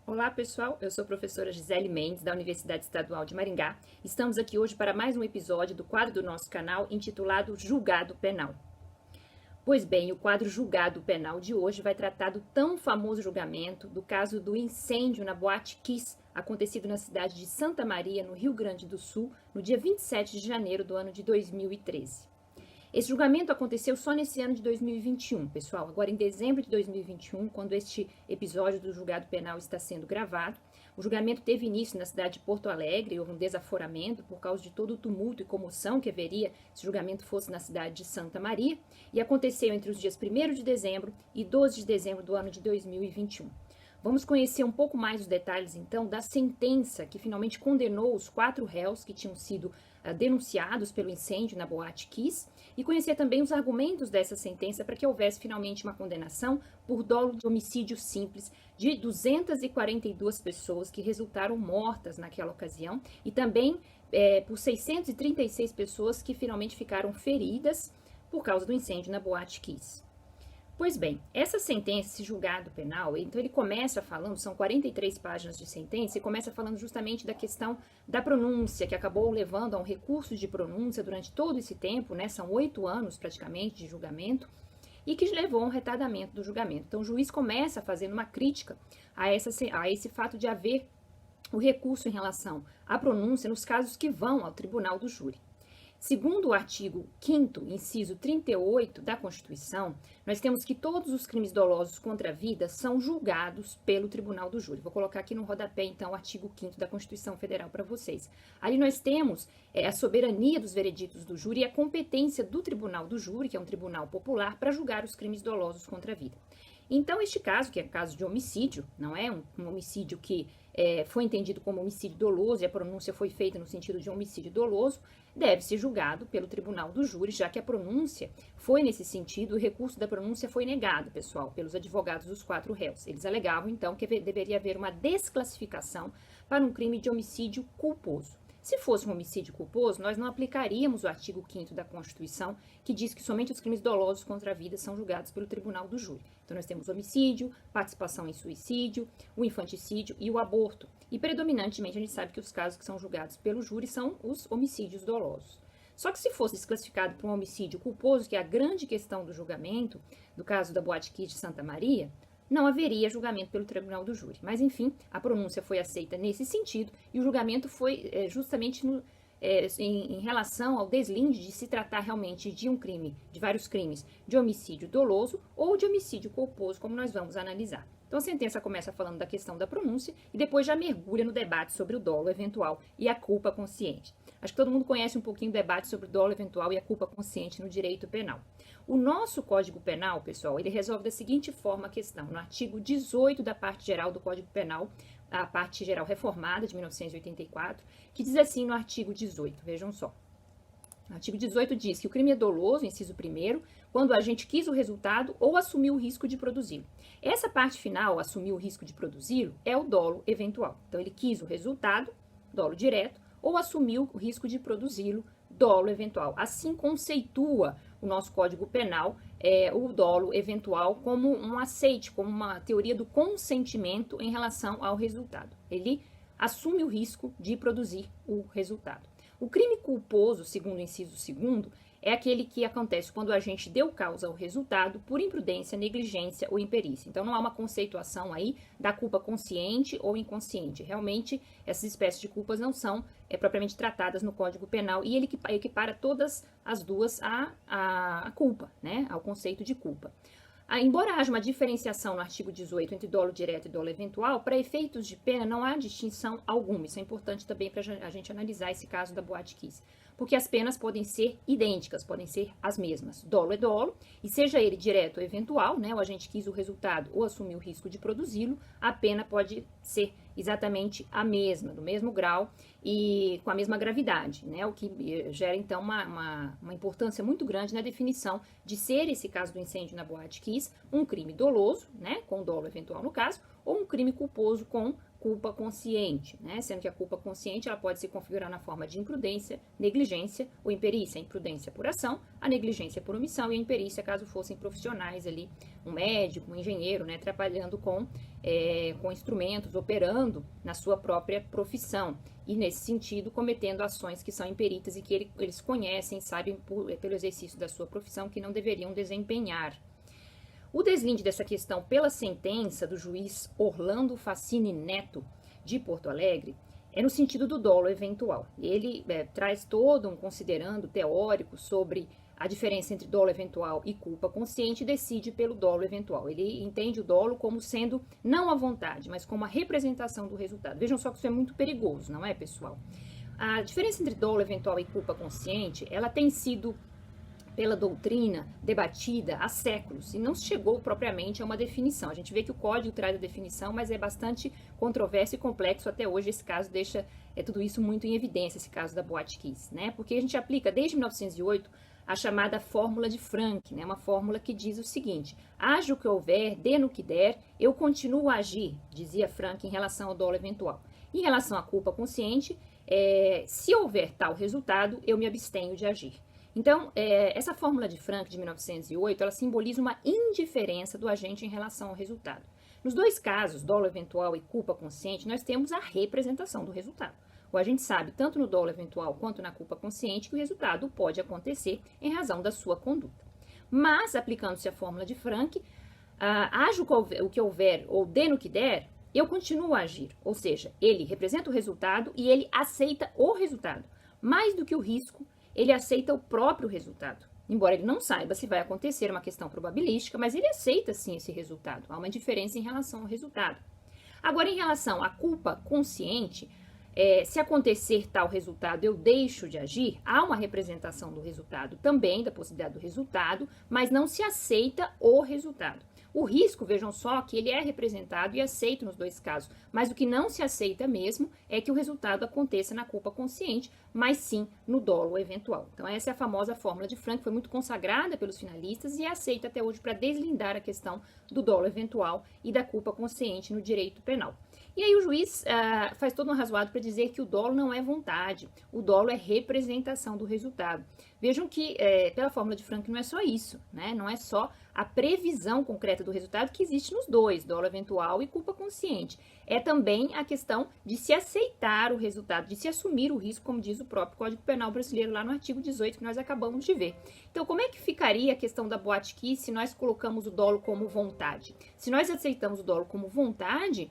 Olá pessoal, eu sou a professora Gisele Mendes, da Universidade Estadual de Maringá. Estamos aqui hoje para mais um episódio do quadro do nosso canal intitulado Julgado Penal. Pois bem, o quadro Julgado Penal de hoje vai tratar do tão famoso julgamento do caso do incêndio na Boate Kiss, acontecido na cidade de Santa Maria, no Rio Grande do Sul, no dia 27 de janeiro do ano de 2013. Esse julgamento aconteceu só nesse ano de 2021, pessoal. Agora, em dezembro de 2021, quando este episódio do julgado penal está sendo gravado, o julgamento teve início na cidade de Porto Alegre. Houve um desaforamento por causa de todo o tumulto e comoção que haveria se o julgamento fosse na cidade de Santa Maria, e aconteceu entre os dias 1º de dezembro e 12 de dezembro do ano de 2021. Vamos conhecer um pouco mais os detalhes, então, da sentença que finalmente condenou os 4 réus que tinham sido denunciados pelo incêndio na Boate Kiss, e conhecer também os argumentos dessa sentença para que houvesse finalmente uma condenação por dolo de homicídio simples de 242 pessoas que resultaram mortas naquela ocasião, e também por 636 pessoas que finalmente ficaram feridas por causa do incêndio na Boate Kiss. Pois bem, essa sentença, esse julgado penal, então ele começa falando, são 43 páginas de sentença, e começa falando justamente da questão da pronúncia, que acabou levando a um recurso de pronúncia durante todo esse tempo, né, são 8 anos praticamente de julgamento, e que levou a um retardamento do julgamento. Então o juiz começa fazendo uma crítica a esse fato de haver o recurso em relação à pronúncia nos casos que vão ao tribunal do júri. Segundo o artigo 5º, inciso 38 da Constituição, nós temos que todos os crimes dolosos contra a vida são julgados pelo Tribunal do Júri. Vou colocar aqui no rodapé, então, o artigo 5º da Constituição Federal para vocês. Ali nós temos a soberania dos vereditos do júri e a competência do Tribunal do Júri, que é um tribunal popular, para julgar os crimes dolosos contra a vida. Então, este caso, que é caso de homicídio, não é um homicídio que foi entendido como homicídio doloso e a pronúncia foi feita no sentido de homicídio doloso, deve ser julgado pelo Tribunal do Júri, já que a pronúncia foi nesse sentido, o recurso da pronúncia foi negado, pessoal, pelos advogados dos 4 réus. Eles alegavam, então, que deveria haver uma desclassificação para um crime de homicídio culposo. Se fosse um homicídio culposo, nós não aplicaríamos o artigo 5º da Constituição, que diz que somente os crimes dolosos contra a vida são julgados pelo Tribunal do Júri. Então, nós temos homicídio, participação em suicídio, o infanticídio e o aborto. E, predominantemente, a gente sabe que os casos que são julgados pelo júri são os homicídios dolosos. Só que se fosse desclassificado para um homicídio culposo, que é a grande questão do julgamento, do caso da Boate Kiss de Santa Maria, não haveria julgamento pelo Tribunal do Júri. Mas, enfim, a pronúncia foi aceita nesse sentido e o julgamento foi justamente em relação ao deslinde de se tratar realmente de um crime, de vários crimes, de homicídio doloso ou de homicídio culposo, como nós vamos analisar. Então, a sentença começa falando da questão da pronúncia e depois já mergulha no debate sobre o dolo eventual e a culpa consciente. Acho que todo mundo conhece um pouquinho o debate sobre o dolo eventual e a culpa consciente no direito penal. O nosso Código Penal, pessoal, ele resolve da seguinte forma a questão. No artigo 18 da parte geral do Código Penal, a parte geral reformada de 1984, que diz assim no artigo 18, vejam só. O artigo 18 diz que o crime é doloso, inciso 1º, quando o agente quis o resultado ou assumiu o risco de produzi-lo. Essa parte final, assumir o risco de produzi-lo, é o dolo eventual. Então, ele quis o resultado, dolo direto, ou assumiu o risco de produzi-lo, dolo eventual. Assim conceitua o nosso Código Penal o dolo eventual como um aceite, como uma teoria do consentimento em relação ao resultado. Ele assume o risco de produzir o resultado. O crime culposo, segundo o inciso 2º, é aquele que acontece quando o agente deu causa ao resultado por imprudência, negligência ou imperícia. Então, não há uma conceituação aí da culpa consciente ou inconsciente. Realmente, essas espécies de culpas não são propriamente tratadas no Código Penal e ele equipara todas as duas à culpa, né? Ao conceito de culpa. Embora haja uma diferenciação no artigo 18 entre dolo direto e dolo eventual, para efeitos de pena não há distinção alguma. Isso é importante também para a gente analisar esse caso da Boate Kiss. Porque as penas podem ser idênticas, podem ser as mesmas. Dolo é dolo, e seja ele direto ou eventual, né, o agente quis o resultado ou assumiu o risco de produzi-lo, a pena pode ser exatamente a mesma, do mesmo grau e com a mesma gravidade, né, o que gera então uma importância muito grande na definição de ser esse caso do incêndio na Boate Kiss um crime doloso, né, com dolo eventual no caso, ou um crime culposo com culpa consciente, né? Sendo que a culpa consciente ela pode se configurar na forma de imprudência, negligência ou imperícia. A imprudência por ação, a negligência por omissão e a imperícia caso fossem profissionais ali, um médico, um engenheiro, né? Trabalhando com instrumentos, operando na sua própria profissão e, nesse sentido, cometendo ações que são imperitas e que eles conhecem, sabem pelo exercício da sua profissão que não deveriam desempenhar. O deslinde dessa questão pela sentença do juiz Orlando Facini Neto, de Porto Alegre, é no sentido do dolo eventual. Ele traz todo um considerando teórico sobre a diferença entre dolo eventual e culpa consciente e decide pelo dolo eventual. Ele entende o dolo como sendo não a vontade, mas como a representação do resultado. Vejam só que isso é muito perigoso, não é, pessoal? A diferença entre dolo eventual e culpa consciente, ela tem sido pela doutrina debatida há séculos e não se chegou propriamente a uma definição. A gente vê que o código traz a definição, mas é bastante controverso e complexo até hoje. Esse caso deixa tudo isso muito em evidência, esse caso da Boate Kiss, né? Porque a gente aplica desde 1908 a chamada fórmula de Frank, né? Uma fórmula que diz o seguinte: haja o que houver, dê no que der, eu continuo a agir, dizia Frank em relação ao dolo eventual. Em relação à culpa consciente, se houver tal resultado, eu me abstenho de agir. Então, essa fórmula de Frank de 1908, ela simboliza uma indiferença do agente em relação ao resultado. Nos dois casos, dolo eventual e culpa consciente, nós temos a representação do resultado. O agente sabe, tanto no dolo eventual quanto na culpa consciente, que o resultado pode acontecer em razão da sua conduta. Mas, aplicando-se a fórmula de Frank, haja o que houver ou dê no que der, eu continuo a agir. Ou seja, ele representa o resultado e ele aceita o resultado. Mais do que o risco, ele aceita o próprio resultado. Embora ele não saiba se vai acontecer uma questão probabilística, mas ele aceita sim esse resultado. Há uma diferença em relação ao resultado. Agora, em relação à culpa consciente, se acontecer tal resultado, eu deixo de agir, há uma representação do resultado também, da possibilidade do resultado, mas não se aceita o resultado. O risco, vejam só, que ele é representado e aceito nos dois casos, mas o que não se aceita mesmo é que o resultado aconteça na culpa consciente, mas sim no dolo eventual. Então essa é a famosa fórmula de Frank, foi muito consagrada pelos finalistas e é aceita até hoje para deslindar a questão do dolo eventual e da culpa consciente no direito penal. E aí o juiz faz todo um arrazoado para dizer que o dolo não é vontade, o dolo é representação do resultado. Vejam que, pela fórmula de Frank, não é só isso, né? Não é só a previsão concreta do resultado que existe nos dois, dolo eventual e culpa consciente. É também a questão de se aceitar o resultado, de se assumir o risco, como diz o próprio Código Penal brasileiro, lá no artigo 18, que nós acabamos de ver. Então, como é que ficaria a questão da Boate Kiss se nós colocamos o dolo como vontade? Se nós aceitamos o dolo como vontade,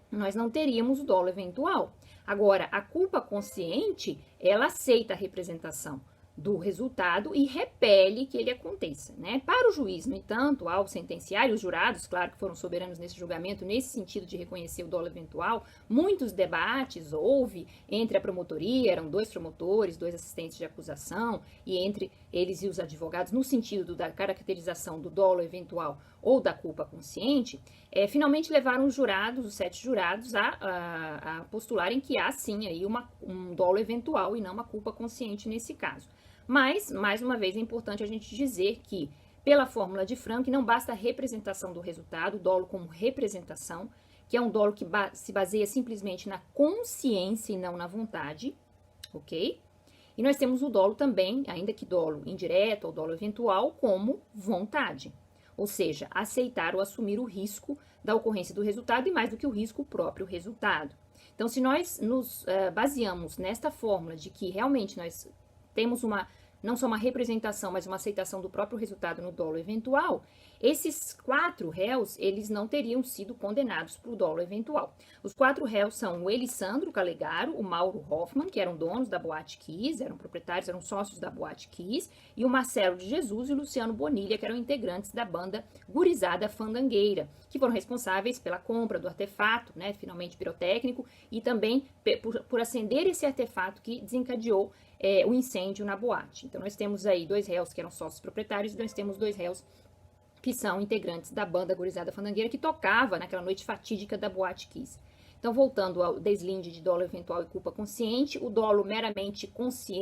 nós não teríamos o dolo eventual. Agora, a culpa consciente, ela aceita a representação do resultado e repele que ele aconteça, né? Para o juiz, no entanto, ao sentenciar, e os jurados, claro que foram soberanos nesse julgamento, nesse sentido de reconhecer o dolo eventual, muitos debates houve entre a promotoria, eram 2 promotores, 2 assistentes de acusação, e entre eles e os advogados, no sentido da caracterização do dolo eventual ou da culpa consciente, finalmente levaram os jurados, os 7 jurados, a postularem que há sim aí um dolo eventual e não uma culpa consciente nesse caso. Mas, mais uma vez, é importante a gente dizer que, pela fórmula de Frank, não basta a representação do resultado, o dolo como representação, que é um dolo que se baseia simplesmente na consciência e não na vontade, ok? E nós temos o dolo também, ainda que dolo indireto ou dolo eventual, como vontade. Ou seja, aceitar ou assumir o risco da ocorrência do resultado e, mais do que o risco, o próprio resultado. Então, se nós nos baseamos nesta fórmula de que realmente nós temos não só uma representação, mas uma aceitação do próprio resultado no dolo eventual, esses 4 réus, eles não teriam sido condenados por dolo eventual. Os 4 réus são o Elisandro Calegaro, o Mauro Hoffman, que eram donos da Boate Kiss, eram proprietários, eram sócios da Boate Kiss, e o Marcelo de Jesus e o Luciano Bonilha, que eram integrantes da banda Gurizada Fandangueira, que foram responsáveis pela compra do artefato, né, finalmente pirotécnico, e também por acender esse artefato que desencadeou o incêndio na boate. Então, nós temos aí 2 réus que eram sócios proprietários e nós temos 2 réus que são integrantes da banda Gurizada Fandangueira, que tocava naquela noite fatídica da Boate Kiss. Então, voltando ao deslinde de dolo eventual e culpa consciente, o dolo meramente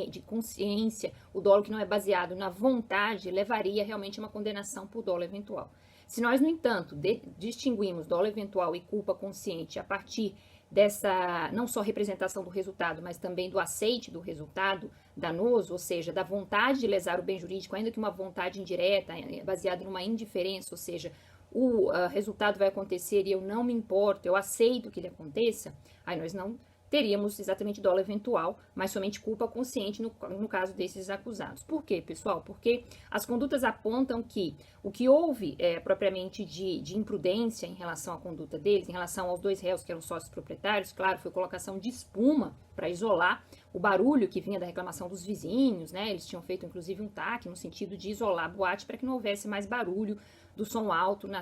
de consciência, o dolo que não é baseado na vontade, levaria realmente a uma condenação por dolo eventual. Se nós, no entanto, distinguimos dolo eventual e culpa consciente a partir dessa, não só representação do resultado, mas também do aceite do resultado danoso, ou seja, da vontade de lesar o bem jurídico, ainda que uma vontade indireta, baseada numa indiferença, ou seja, o resultado vai acontecer e eu não me importo, eu aceito que ele aconteça, aí nós não teríamos exatamente dolo eventual, mas somente culpa consciente no caso desses acusados. Por quê, pessoal? Porque as condutas apontam que o que houve propriamente de imprudência em relação à conduta deles, em relação aos dois réus que eram sócios proprietários, claro, foi colocação de espuma para isolar o barulho que vinha da reclamação dos vizinhos, né? Eles tinham feito inclusive um TAC no sentido de isolar a boate para que não houvesse mais barulho do som alto na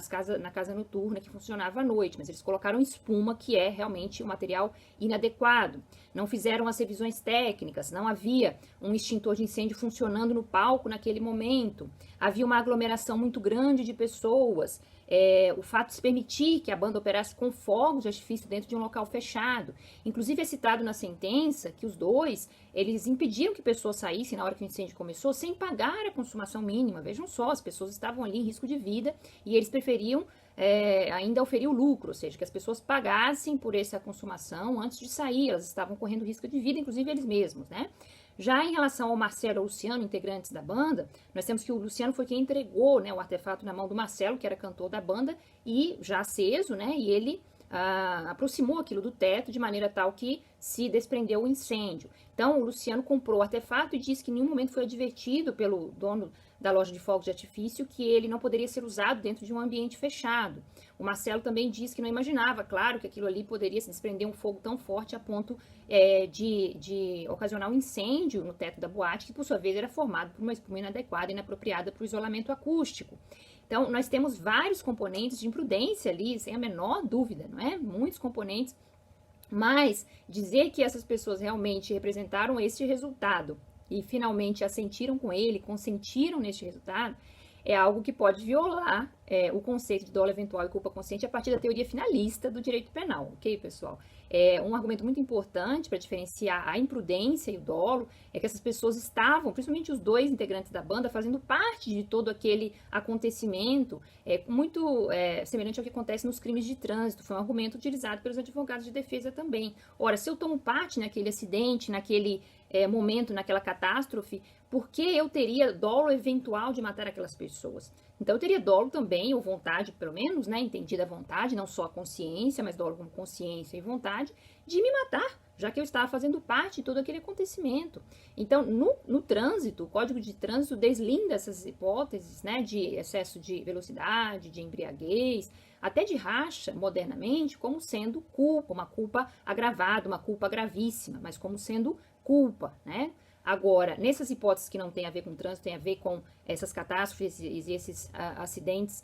casa noturna que funcionava à noite, mas eles colocaram espuma, que é realmente um material inadequado. Não fizeram as revisões técnicas, não havia um extintor de incêndio funcionando no palco naquele momento, havia uma aglomeração muito grande de pessoas, o fato de se permitir que a banda operasse com fogos de artifício dentro de um local fechado. Inclusive é citado na sentença que os dois, eles impediram que pessoas saíssem na hora que o incêndio começou sem pagar a consumação mínima. Vejam só, as pessoas estavam ali em risco de vida e eles preferiam ainda oferir o lucro, ou seja, que as pessoas pagassem por essa consumação antes de sair, elas estavam correndo risco de vida, inclusive eles mesmos, né? Já em relação ao Marcelo e ao Luciano, integrantes da banda, nós temos que o Luciano foi quem entregou, né, o artefato na mão do Marcelo, que era cantor da banda, e já aceso, né, e ele aproximou aquilo do teto de maneira tal que se desprendeu o incêndio. Então, o Luciano comprou o artefato e disse que em nenhum momento foi advertido pelo dono da loja de fogos de artifício que ele não poderia ser usado dentro de um ambiente fechado. O Marcelo também disse que não imaginava, claro, que aquilo ali poderia se desprender um fogo tão forte a ponto de ocasionar um incêndio no teto da boate, que por sua vez era formado por uma espuma inadequada e inapropriada para o isolamento acústico. Então, nós temos vários componentes de imprudência ali, sem a menor dúvida, não é? Muitos componentes, mas dizer que essas pessoas realmente representaram este resultado e finalmente assentiram com ele, consentiram neste resultado, é algo que pode violar o conceito de dolo eventual e culpa consciente a partir da teoria finalista do direito penal, ok, pessoal? Um argumento muito importante para diferenciar a imprudência e o dolo é que essas pessoas estavam, principalmente os dois integrantes da banda, fazendo parte de todo aquele acontecimento, muito semelhante ao que acontece nos crimes de trânsito. Foi um argumento utilizado pelos advogados de defesa também. Ora, se eu tomo parte naquele acidente, naquele momento, naquela catástrofe, por que eu teria dolo eventual de matar aquelas pessoas? Então, eu teria dolo também, ou vontade, pelo menos, né, entendida a vontade, não só a consciência, mas dolo como consciência e vontade, de me matar, já que eu estava fazendo parte de todo aquele acontecimento. Então, no trânsito, o Código de Trânsito deslinda essas hipóteses, né, de excesso de velocidade, de embriaguez, até de racha, modernamente, como sendo culpa, uma culpa agravada, uma culpa gravíssima, mas como sendo culpa, né? Agora, nessas hipóteses que não tem a ver com trânsito, tem a ver com essas catástrofes e esses acidentes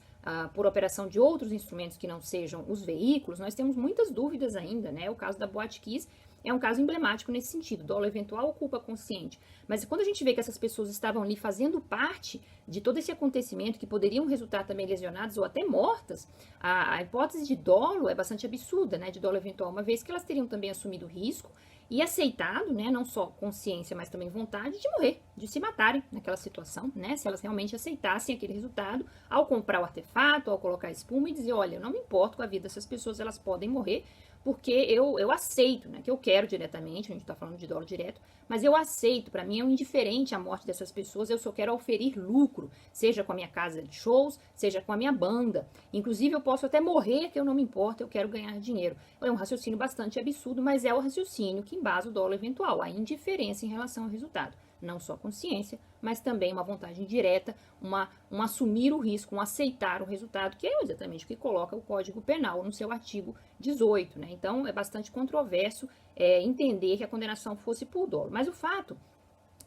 por operação de outros instrumentos que não sejam os veículos, nós temos muitas dúvidas ainda, né? O caso da Boate Kiss é um caso emblemático nesse sentido, dolo eventual ou culpa consciente. Mas quando a gente vê que essas pessoas estavam ali fazendo parte de todo esse acontecimento, que poderiam resultar também lesionadas ou até mortas, a hipótese de dolo é bastante absurda, né? De dolo eventual, uma vez que elas teriam também assumido o risco e aceitado, né, não só consciência, mas também vontade de morrer, de se matarem naquela situação, né, se elas realmente aceitassem aquele resultado ao comprar o artefato, ao colocar espuma e dizer, olha, eu não me importo com a vida dessas pessoas, elas podem morrer, porque eu aceito, né, que eu quero diretamente, a gente está falando de dolo direto, mas eu aceito, para mim é um indiferente a morte dessas pessoas, eu só quero oferir lucro, seja com a minha casa de shows, seja com a minha banda, inclusive eu posso até morrer, que eu não me importo, eu quero ganhar dinheiro. É um raciocínio bastante absurdo, mas é o raciocínio que embasa o dolo eventual, a indiferença em relação ao resultado. Não só consciência, mas também uma vontade indireta, um assumir o risco, um aceitar o resultado, que é exatamente o que coloca o Código Penal no seu artigo 18, né? Então, é bastante controverso entender que a condenação fosse por dolo. Mas o fato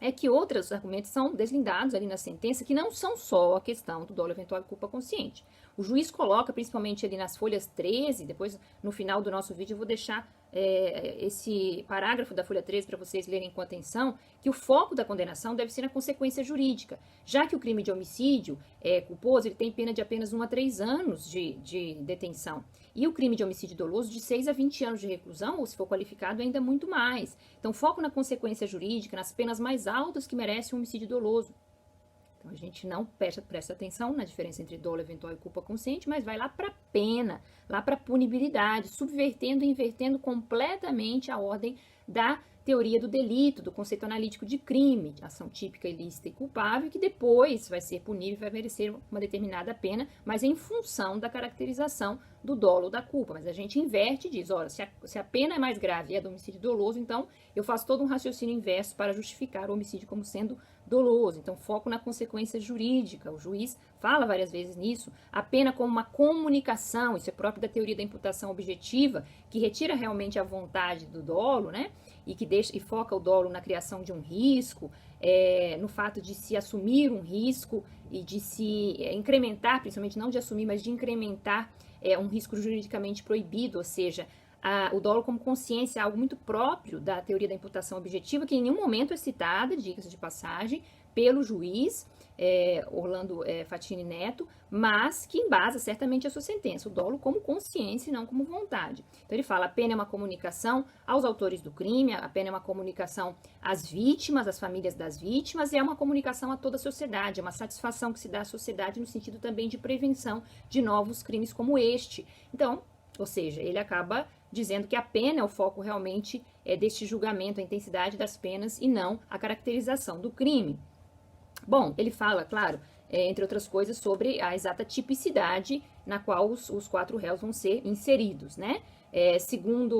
é que outros argumentos são deslindados ali na sentença, que não são só a questão do dolo eventual e culpa consciente. O juiz coloca, principalmente ali nas folhas 13, depois no final do nosso vídeo eu vou deixar esse parágrafo da folha 13 para vocês lerem com atenção, que o foco da condenação deve ser na consequência jurídica, já que o crime de homicídio culposo ele tem pena de apenas 1 a 3 anos de detenção, e o crime de homicídio doloso de 6 a 20 anos de reclusão, ou se for qualificado ainda muito mais. Então, foco na consequência jurídica, nas penas mais altas que merece um homicídio doloso. Então, a gente não presta atenção na diferença entre dolo eventual e culpa consciente, mas vai lá para pena, lá para punibilidade, subvertendo e invertendo completamente a ordem da teoria do delito, do conceito analítico de crime, ação típica, ilícita e culpável, que depois vai ser punível e vai merecer uma determinada pena, mas em função da caracterização do dolo ou da culpa. Mas a gente inverte e diz, olha, se a pena é mais grave e é do homicídio doloso, então eu faço todo um raciocínio inverso para justificar o homicídio como sendo doloso. Então, foco na consequência jurídica. O juiz fala várias vezes nisso. A pena como uma comunicação, isso é próprio da teoria da imputação objetiva, que retira realmente a vontade do dolo, né? E foca o dolo na criação de um risco, no fato de se assumir um risco e de se incrementar, principalmente não de assumir, mas de incrementar um risco juridicamente proibido, ou seja, o dolo como consciência é algo muito próprio da teoria da imputação objetiva, que em nenhum momento é citada, diga-se de passagem, pelo juiz Orlando Fatini Neto, mas que embasa certamente a sua sentença, o dolo como consciência e não como vontade. Então ele fala, a pena é uma comunicação aos autores do crime, a pena é uma comunicação às vítimas, às famílias das vítimas, e é uma comunicação a toda a sociedade, é uma satisfação que se dá à sociedade no sentido também de prevenção de novos crimes como este. Então, ou seja, ele acaba dizendo que a pena é o foco realmente deste julgamento, a intensidade das penas e não a caracterização do crime. Bom, ele fala, claro, entre outras coisas, sobre a exata tipicidade na qual os 4 réus vão ser inseridos, né? Segundo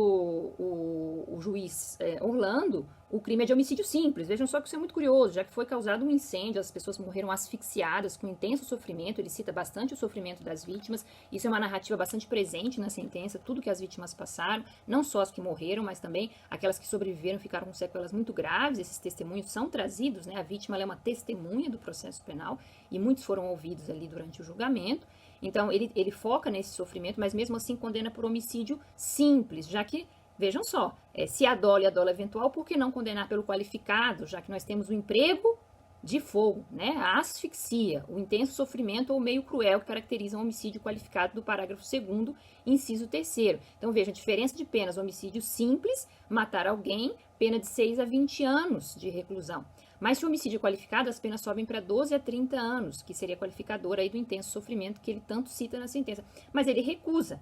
o juiz Orlando, o crime é de homicídio simples. Vejam só que isso é muito curioso, já que foi causado um incêndio, as pessoas morreram asfixiadas com intenso sofrimento. Ele cita bastante o sofrimento das vítimas. Isso é uma narrativa bastante presente na sentença, tudo que as vítimas passaram, não só as que morreram, mas também aquelas que sobreviveram ficaram com sequelas muito graves. Esses testemunhos são trazidos, né? A vítima é uma testemunha do processo penal e muitos foram ouvidos ali durante o julgamento. Então, ele foca nesse sofrimento, mas mesmo assim condena por homicídio simples, já que, vejam só, se a dolo e a dolo eventual, por que não condenar pelo qualificado, já que nós temos o emprego de fogo, né? A asfixia, o intenso sofrimento ou meio cruel que caracterizam o homicídio qualificado do parágrafo 2º, inciso 3º. Então, veja, a diferença de penas, homicídio simples, matar alguém, pena de 6 a 20 anos de reclusão. Mas se o homicídio qualificado, as penas sobem para 12 a 30 anos, que seria qualificador aí do intenso sofrimento que ele tanto cita na sentença. Mas ele recusa,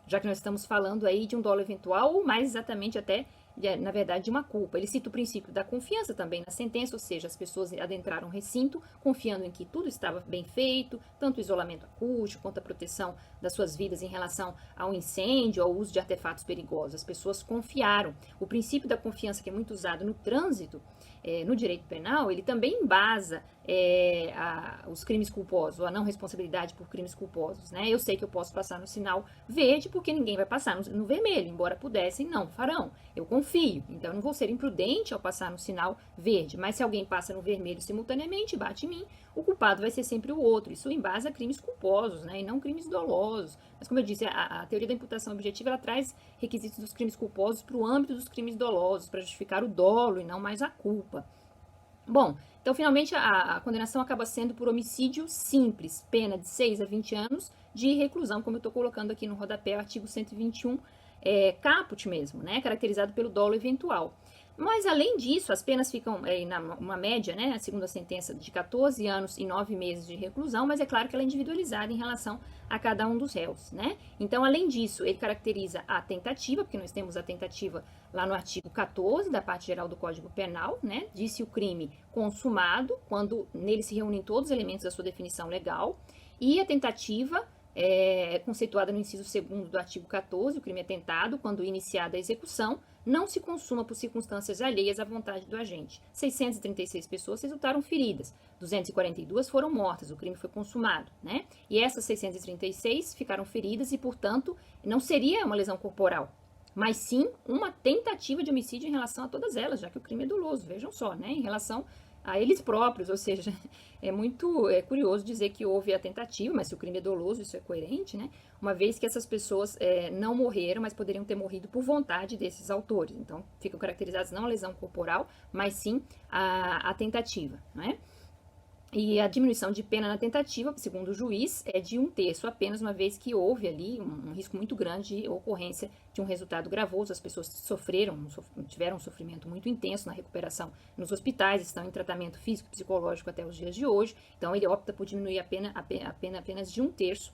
já que nós estamos falando aí de um dolo eventual, ou mais exatamente até, na verdade, de uma culpa. Ele cita o princípio da confiança também na sentença, ou seja, as pessoas adentraram o recinto confiando em que tudo estava bem feito, tanto o isolamento acústico quanto a proteção das suas vidas em relação ao incêndio, ao uso de artefatos perigosos. As pessoas confiaram. O princípio da confiança, que é muito usado no trânsito, no direito penal, ele também embasa os crimes culposos, ou a não responsabilidade por crimes culposos, né? Eu sei que eu posso passar no sinal verde porque ninguém vai passar no vermelho, embora pudessem, não farão. Eu confio, então eu não vou ser imprudente ao passar no sinal verde, mas se alguém passa no vermelho simultaneamente e bate em mim, o culpado vai ser sempre o outro. Isso embasa crimes culposos, né? E não crimes dolosos. Mas como eu disse, a teoria da imputação objetiva, ela traz requisitos dos crimes culposos para o âmbito dos crimes dolosos, para justificar o dolo e não mais a culpa. Bom, então finalmente a condenação acaba sendo por homicídio simples, pena de 6 a 20 anos de reclusão, como eu estou colocando aqui no rodapé, o artigo 121, caput mesmo, né, caracterizado pelo dolo eventual. Mas, além disso, as penas ficam uma média, né, segundo a sentença, de 14 anos e 9 meses de reclusão, mas é claro que ela é individualizada em relação a cada um dos réus, né? Então, além disso, ele caracteriza a tentativa, porque nós temos a tentativa lá no artigo 14 da parte geral do Código Penal, né? Diz-se o crime consumado, quando nele se reúnem todos os elementos da sua definição legal, e a tentativa conceituada no inciso 2º do artigo 14, o crime é tentado, quando iniciada a execução, não se consuma por circunstâncias alheias à vontade do agente. 636 pessoas resultaram feridas, 242 foram mortas, o crime foi consumado, né? E essas 636 ficaram feridas e, portanto, não seria uma lesão corporal, mas sim uma tentativa de homicídio em relação a todas elas, já que o crime é doloso, vejam só, né? Em relação a eles próprios, ou seja, é muito curioso dizer que houve a tentativa, mas se o crime é doloso, isso é coerente, né? Uma vez que essas pessoas não morreram, mas poderiam ter morrido por vontade desses autores. Então, ficam caracterizados não a lesão corporal, mas sim a tentativa, né? E a diminuição de pena na tentativa, segundo o juiz, é de 1/3 apenas, uma vez que houve ali um risco muito grande de ocorrência de um resultado gravoso. As pessoas tiveram um sofrimento muito intenso na recuperação nos hospitais, estão em tratamento físico e psicológico até os dias de hoje. Então, ele opta por diminuir a pena apenas de 1/3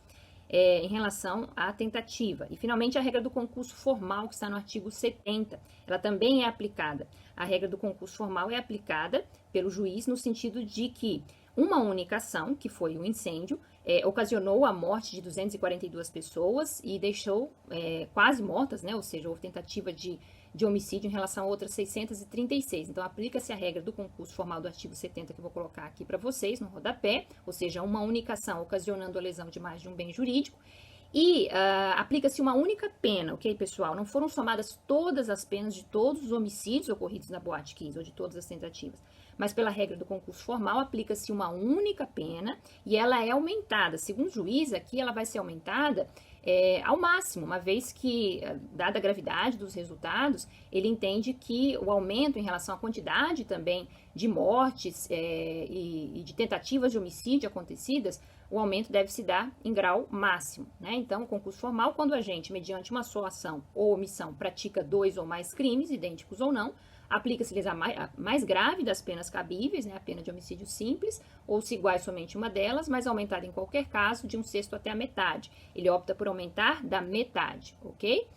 em relação à tentativa. E, finalmente, a regra do concurso formal, que está no artigo 70, ela também é aplicada. A regra do concurso formal é aplicada pelo juiz no sentido de que uma única ação, que foi o incêndio, ocasionou a morte de 242 pessoas e deixou quase mortas, né? Ou seja, houve tentativa de homicídio em relação a outras 636. Então, aplica-se a regra do concurso formal do artigo 70, que eu vou colocar aqui para vocês no rodapé, ou seja, uma única ação ocasionando a lesão de mais de um bem jurídico. E aplica-se uma única pena, ok, pessoal? Não foram somadas todas as penas de todos os homicídios ocorridos na Boate 15, ou de todas as tentativas. Mas pela regra do concurso formal, aplica-se uma única pena e ela é aumentada. Segundo o juiz, aqui ela vai ser aumentada ao máximo, uma vez que, dada a gravidade dos resultados, ele entende que o aumento em relação à quantidade também de mortes e de tentativas de homicídio acontecidas, o aumento deve se dar em grau máximo, né? Então, o concurso formal, quando a gente, mediante uma só ação ou omissão, pratica 2 ou mais crimes, idênticos ou não, aplica-se-lhes a mais grave das penas cabíveis, né, a pena de homicídio simples, ou se iguais somente uma delas, mas aumentada em qualquer caso de 1/6 até a metade. Ele opta por aumentar da metade, ok?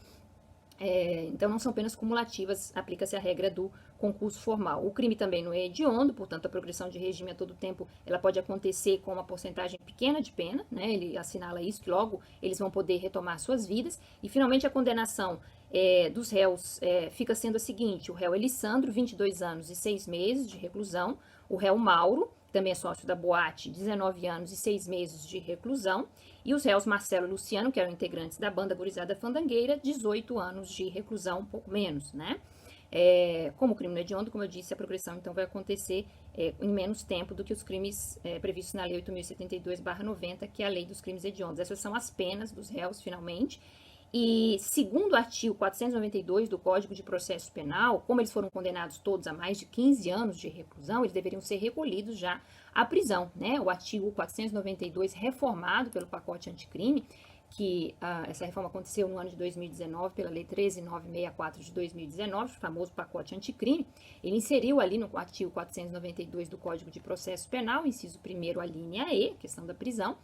Então, não são penas cumulativas, aplica-se a regra do concurso formal. O crime também não é hediondo, portanto, a progressão de regime a todo tempo, ela pode acontecer com uma porcentagem pequena de pena, né? Ele assinala isso, que logo eles vão poder retomar suas vidas. E, finalmente, a condenação dos réus fica sendo a seguinte: o réu Elissandro, 22 anos e 6 meses de reclusão, o réu Mauro, também é sócio da Boate, 19 anos e 6 meses de reclusão, e os réus Marcelo e Luciano, que eram integrantes da banda Gurizada Fandangueira, 18 anos de reclusão, um pouco menos, né? Como o crime não é hediondo, como eu disse, a progressão então vai acontecer em menos tempo do que os crimes previstos na Lei 8.072/90, que é a Lei dos Crimes Hediondos. Essas são as penas dos réus, finalmente. E, segundo o artigo 492 do Código de Processo Penal, como eles foram condenados todos a mais de 15 anos de reclusão, eles deveriam ser recolhidos já à prisão, né? O artigo 492, reformado pelo pacote anticrime, que essa reforma aconteceu no ano de 2019, pela Lei 13.964 de 2019, o famoso pacote anticrime, ele inseriu ali no artigo 492 do Código de Processo Penal, inciso 1º, a linha E, questão da prisão,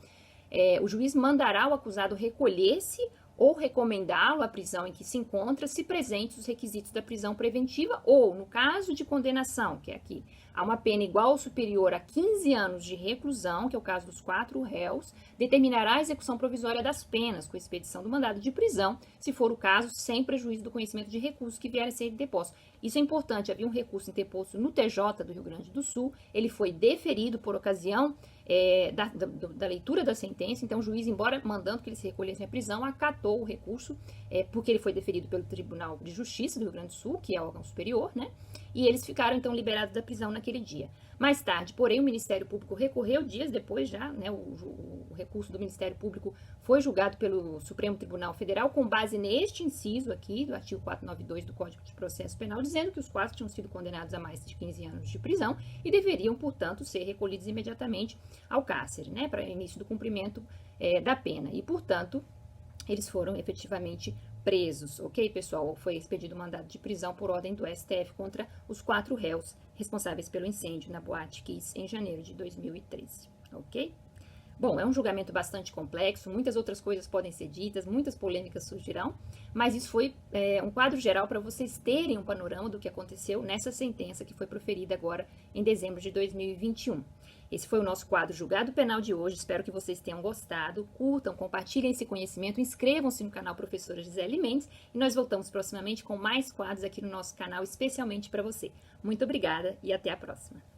o juiz mandará o acusado recolher-se ou recomendá-lo à prisão em que se encontra, se presentes os requisitos da prisão preventiva, ou, no caso de condenação, que é aqui, há uma pena igual ou superior a 15 anos de reclusão, que é o caso dos 4 réus, determinará a execução provisória das penas, com expedição do mandado de prisão, se for o caso, sem prejuízo do conhecimento de recurso que vier a ser interposto. Isso é importante, havia um recurso interposto no TJ do Rio Grande do Sul, ele foi deferido por ocasião da leitura da sentença, então o juiz, embora mandando que eles se recolhessem à prisão, acatou o recurso, porque ele foi deferido pelo Tribunal de Justiça do Rio Grande do Sul, que é o órgão superior, né? E eles ficaram então liberados da prisão naquele dia. Mais tarde, porém, o Ministério Público recorreu dias depois já, né? O recurso do Ministério Público foi julgado pelo Supremo Tribunal Federal com base neste inciso aqui do artigo 492 do Código de Processo Penal, dizendo que os 4 tinham sido condenados a mais de 15 anos de prisão e deveriam, portanto, ser recolhidos imediatamente ao cárcere, né? Para início do cumprimento da pena. E, portanto, eles foram efetivamente presos, ok, pessoal? Foi expedido mandado de prisão por ordem do STF contra os 4 réus responsáveis pelo incêndio na Boate Kiss em janeiro de 2013, ok? Bom, é um julgamento bastante complexo, muitas outras coisas podem ser ditas, muitas polêmicas surgirão, mas isso foi um quadro geral para vocês terem um panorama do que aconteceu nessa sentença que foi proferida agora em dezembro de 2021. Esse foi o nosso quadro Julgado Penal de hoje, espero que vocês tenham gostado, curtam, compartilhem esse conhecimento, inscrevam-se no canal Professora Gisele Mendes e nós voltamos proximamente com mais quadros aqui no nosso canal, especialmente para você. Muito obrigada e até a próxima!